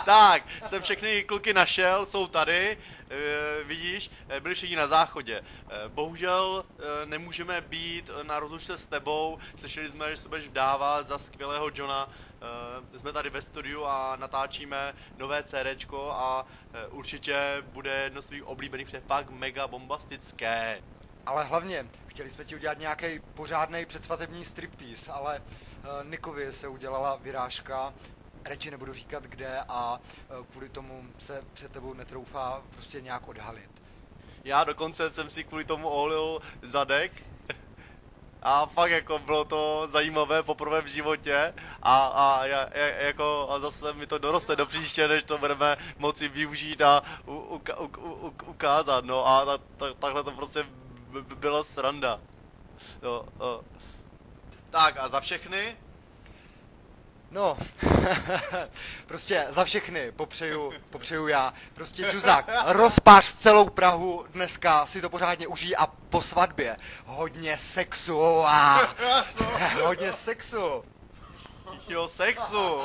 Tak, jsem všechny kluky našel, jsou tady, vidíš, byli všichni na záchodě. Bohužel nemůžeme být na rozlučce s tebou, slyšeli jsme, že se budeš vdávat za skvělého Johna. Jsme tady ve studiu a natáčíme nové CDčko a určitě bude jedno z tvých oblíbených, protože fakt mega bombastické. Ale hlavně, chtěli jsme ti udělat nějaký pořádný předsvatební striptease, ale Nikovi se udělala vyrážka, radši nebudu říkat kde a kvůli tomu se před tebou netroufá prostě nějak odhalit. Já dokonce jsem si kvůli tomu oholil zadek a fakt jako bylo to zajímavé poprvé v životě a zase mi to doroste do příště, než to budeme moci využít a ukázat, no a takhle to prostě byla sranda. Jo. Tak a za všechny? No, prostě za všechny popřeju já. Prostě Džuzák, rozpář celou Prahu dneska, si to pořádně užij a po svatbě hodně sexu hodně sexu. Jo, sexu.